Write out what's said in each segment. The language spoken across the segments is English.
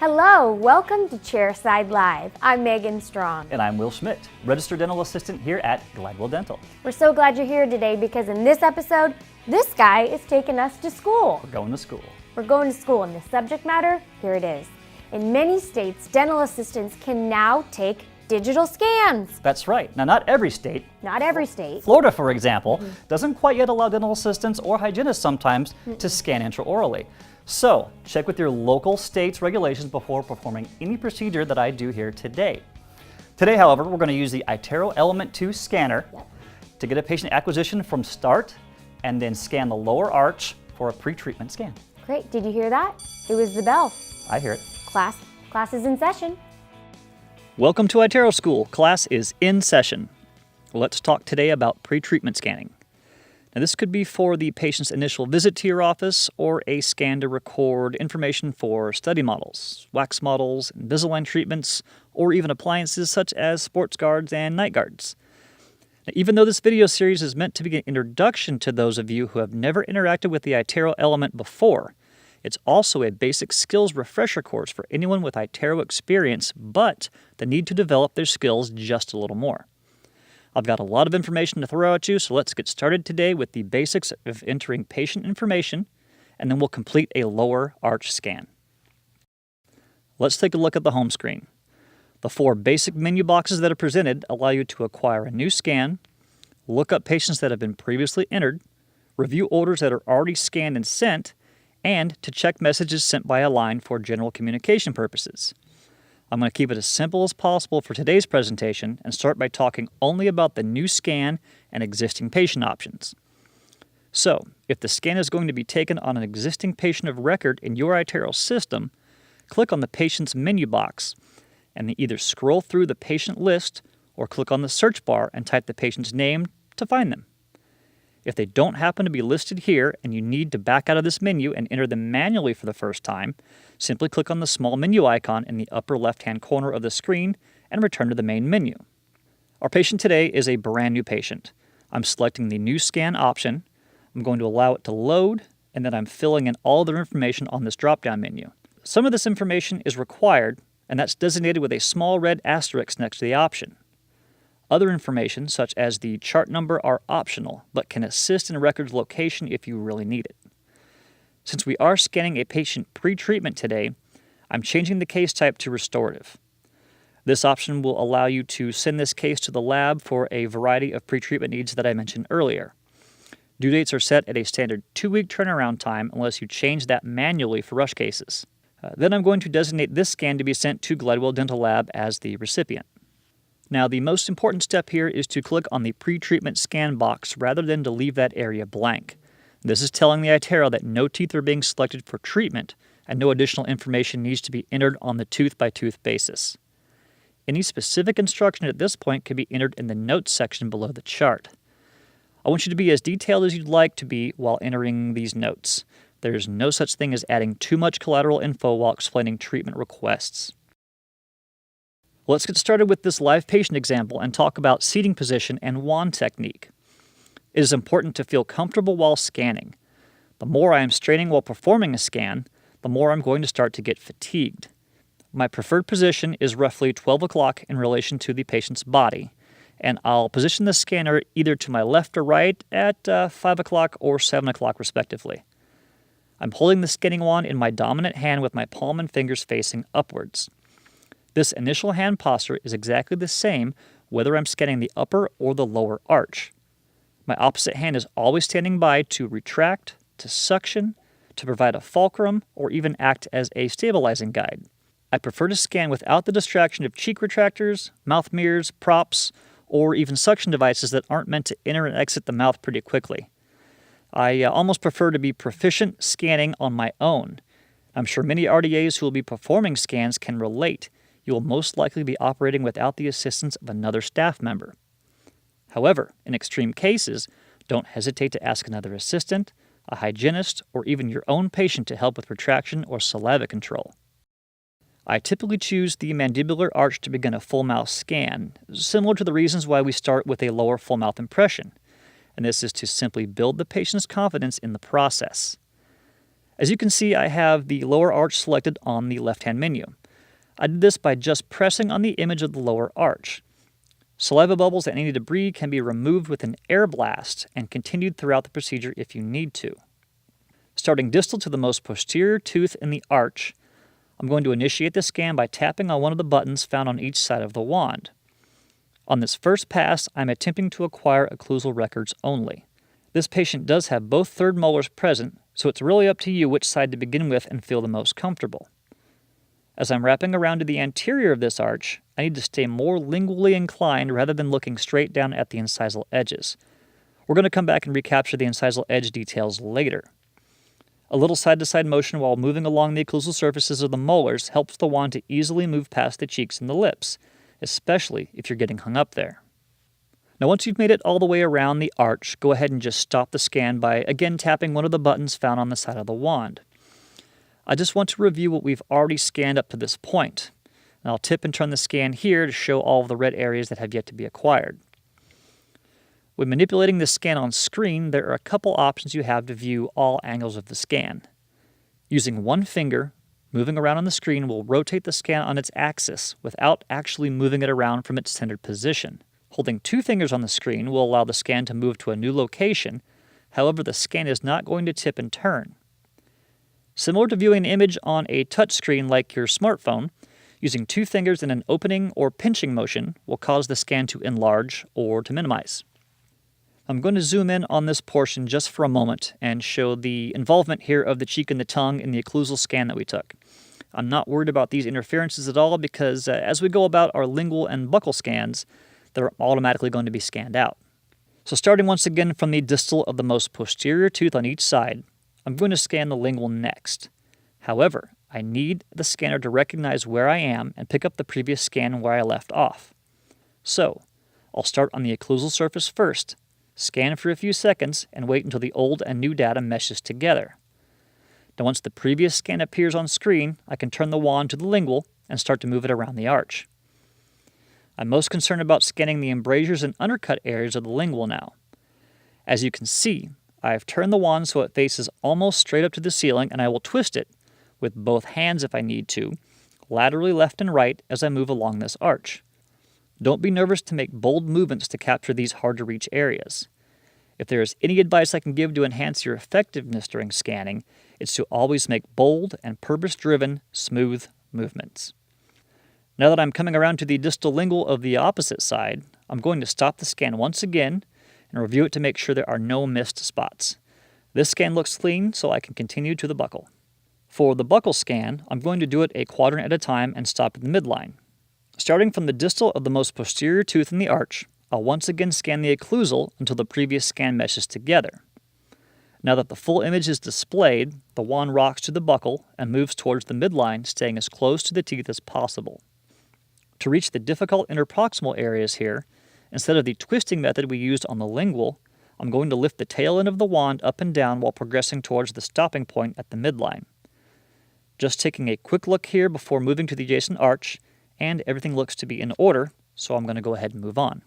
Hello, welcome to Chairside Live. I'm Megan Strong. And I'm Will Schmidt, Registered Dental Assistant here at Glidewell Dental. We're so glad you're here today because in this episode, this guy is taking us to school. We're going to school. We're going to school, and the subject matter, here it is. In many states, dental assistants can now take digital scans. That's right. Now, not every state. Not every state. Florida, for example, doesn't quite yet allow dental assistants or hygienists sometimes to scan intraorally. So, check with your local state's regulations before performing any procedure that I do here today. Today, however, we're going to use the iTero Element 2 scanner to get a patient acquisition from start and then scan the lower arch for a pre-treatment scan. Great, did you hear that? It was the bell. I hear it. Class is in session. Welcome to iTero School. Class is in session. Let's talk today about pre-treatment scanning. Now, this could be for the patient's initial visit to your office or a scan to record information for study models, wax models, Invisalign treatments, or even appliances such as sports guards and night guards. Now, even though this video series is meant to be an introduction to those of you who have never interacted with the iTero Element before, it's also a basic skills refresher course for anyone with iTero experience, but the need to develop their skills just a little more. I've got a lot of information to throw at you, so let's get started today with the basics of entering patient information, and then we'll complete a lower arch scan. Let's take a look at the home screen. The 4 basic menu boxes that are presented allow you to acquire a new scan, look up patients that have been previously entered, review orders that are already scanned and sent, and to check messages sent by a line for general communication purposes. I'm going to keep it as simple as possible for today's presentation and start by talking only about the new scan and existing patient options. So, if the scan is going to be taken on an existing patient of record in your iTero system, click on the patient's menu box and then either scroll through the patient list or click on the search bar and type the patient's name to find them. If they don't happen to be listed here and you need to back out of this menu and enter them manually for the first time, simply click on the small menu icon in the upper left-hand corner of the screen and return to the main menu. Our patient today is a brand new patient. I'm selecting the new scan option. I'm going to allow it to load, and then I'm filling in all their information on this drop-down menu. Some of this information is required, and that's designated with a small red asterisk next to the option. Other information, such as the chart number, are optional, but can assist in a record's location if you really need it. Since we are scanning a patient pre-treatment today, I'm changing the case type to restorative. This option will allow you to send this case to the lab for a variety of pre-treatment needs that I mentioned earlier. Due dates are set at a standard 2-week turnaround time unless you change that manually for rush cases. Then I'm going to designate this scan to be sent to Glidewell Dental Lab as the recipient. Now, the most important step here is to click on the pre-treatment scan box rather than to leave that area blank. This is telling the iTero that no teeth are being selected for treatment and no additional information needs to be entered on the tooth-by-tooth basis. Any specific instruction at this point can be entered in the notes section below the chart. I want you to be as detailed as you'd like to be while entering these notes. There's no such thing as adding too much collateral info while explaining treatment requests. Let's get started with this live patient example and talk about seating position and wand technique. It is important to feel comfortable while scanning. The more I am straining while performing a scan, the more I'm going to start to get fatigued. My preferred position is roughly 12 o'clock in relation to the patient's body, and I'll position the scanner either to my left or right at 5 o'clock or 7 o'clock respectively. I'm holding the scanning wand in my dominant hand with my palm and fingers facing upwards. This initial hand posture is exactly the same whether I'm scanning the upper or the lower arch. My opposite hand is always standing by to retract, to suction, to provide a fulcrum, or even act as a stabilizing guide. I prefer to scan without the distraction of cheek retractors, mouth mirrors, props, or even suction devices that aren't meant to enter and exit the mouth pretty quickly. I almost prefer to be proficient scanning on my own. I'm sure many RDAs who will be performing scans can relate. You will most likely be operating without the assistance of another staff member. However, in extreme cases, don't hesitate to ask another assistant, a hygienist, or even your own patient to help with retraction or saliva control. I typically choose the mandibular arch to begin a full mouth scan, similar to the reasons why we start with a lower full mouth impression, and this is to simply build the patient's confidence in the process. As you can see, I have the lower arch selected on the left-hand menu. I did this by just pressing on the image of the lower arch. Saliva bubbles and any debris can be removed with an air blast and continued throughout the procedure if you need to. Starting distal to the most posterior tooth in the arch, I'm going to initiate the scan by tapping on one of the buttons found on each side of the wand. On this first pass, I'm attempting to acquire occlusal records only. This patient does have both third molars present, so it's really up to you which side to begin with and feel the most comfortable. As I'm wrapping around to the anterior of this arch, I need to stay more lingually inclined rather than looking straight down at the incisal edges. We're going to come back and recapture the incisal edge details later. A little side-to-side motion while moving along the occlusal surfaces of the molars helps the wand to easily move past the cheeks and the lips, especially if you're getting hung up there. Now once you've made it all the way around the arch, go ahead and just stop the scan by again tapping one of the buttons found on the side of the wand. I just want to review what we've already scanned up to this point. And I'll tip and turn the scan here to show all of the red areas that have yet to be acquired. When manipulating the scan on screen, there are a couple options you have to view all angles of the scan. Using one finger, moving around on the screen will rotate the scan on its axis without actually moving it around from its centered position. Holding two fingers on the screen will allow the scan to move to a new location, however the scan is not going to tip and turn. Similar to viewing an image on a touchscreen like your smartphone, using two fingers in an opening or pinching motion will cause the scan to enlarge or to minimize. I'm going to zoom in on this portion just for a moment and show the involvement here of the cheek and the tongue in the occlusal scan that we took. I'm not worried about these interferences at all because as we go about our lingual and buccal scans, they're automatically going to be scanned out. So starting once again from the distal of the most posterior tooth on each side, I'm going to scan the lingual next. However, I need the scanner to recognize where I am and pick up the previous scan where I left off. So, I'll start on the occlusal surface first, scan for a few seconds, and wait until the old and new data meshes together. Now once the previous scan appears on screen, I can turn the wand to the lingual and start to move it around the arch. I'm most concerned about scanning the embrasures and undercut areas of the lingual now. As you can see, I've turned the wand so it faces almost straight up to the ceiling, and I will twist it, with both hands if I need to, laterally left and right as I move along this arch. Don't be nervous to make bold movements to capture these hard-to-reach areas. If there is any advice I can give to enhance your effectiveness during scanning, it's to always make bold and purpose-driven, smooth movements. Now that I'm coming around to the distal lingual of the opposite side, I'm going to stop the scan once again and review it to make sure there are no missed spots. This scan looks clean, so I can continue to the buccal. For the buccal scan, I'm going to do it a quadrant at a time and stop at the midline. Starting from the distal of the most posterior tooth in the arch, I'll once again scan the occlusal until the previous scan meshes together. Now that the full image is displayed, the wand rocks to the buccal and moves towards the midline, staying as close to the teeth as possible. To reach the difficult interproximal areas here, instead of the twisting method we used on the lingual, I'm going to lift the tail end of the wand up and down while progressing towards the stopping point at the midline. Just taking a quick look here before moving to the adjacent arch, and everything looks to be in order, so I'm going to go ahead and move on.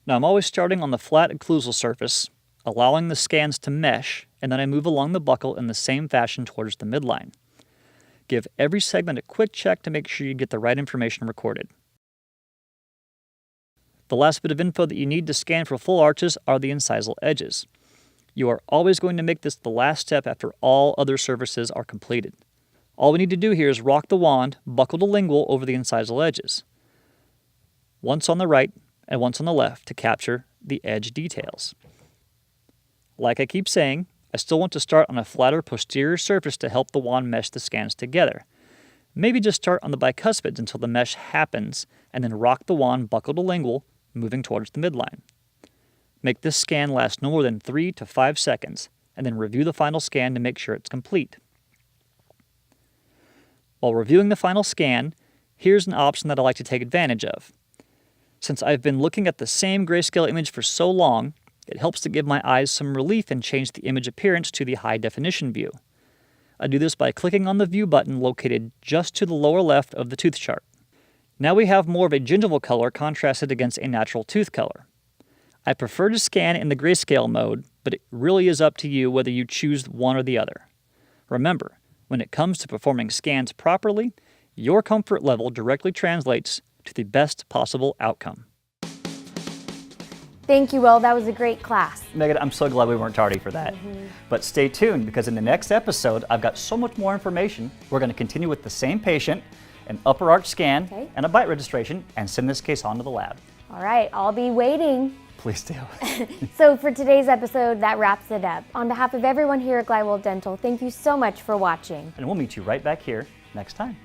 Now I'm always starting on the flat occlusal surface, allowing the scans to mesh, and then I move along the buccal in the same fashion towards the midline. Give every segment a quick check to make sure you get the right information recorded. The last bit of info that you need to scan for full arches are the incisal edges. You are always going to make this the last step after all other surfaces are completed. All we need to do here is rock the wand, buccal to lingual over the incisal edges. Once on the right and once on the left to capture the edge details. Like I keep saying, I still want to start on a flatter posterior surface to help the wand mesh the scans together. Maybe just start on the bicuspids until the mesh happens, and then rock the wand buccal to lingual, moving towards the midline. Make this scan last no more than 3 to 5 seconds, and then review the final scan to make sure it's complete. While reviewing the final scan, here's an option that I like to take advantage of. Since I've been looking at the same grayscale image for so long, it helps to give my eyes some relief and change the image appearance to the high definition view. I do this by clicking on the view button located just to the lower left of the tooth chart. Now we have more of a gingival color contrasted against a natural tooth color. I prefer to scan in the grayscale mode, but it really is up to you whether you choose one or the other. Remember, when it comes to performing scans properly, your comfort level directly translates to the best possible outcome. Thank you, Will. That was a great class. Megan, I'm so glad we weren't tardy for that. But stay tuned, because in the next episode, I've got so much more information. We're going to continue with the same patient, an upper arch scan, and a bite registration, and send this case on to the lab. All right, I'll be waiting. Please do. So for today's episode, that wraps it up. On behalf of everyone here at Glywell Dental, thank you so much for watching. And we'll meet you right back here next time.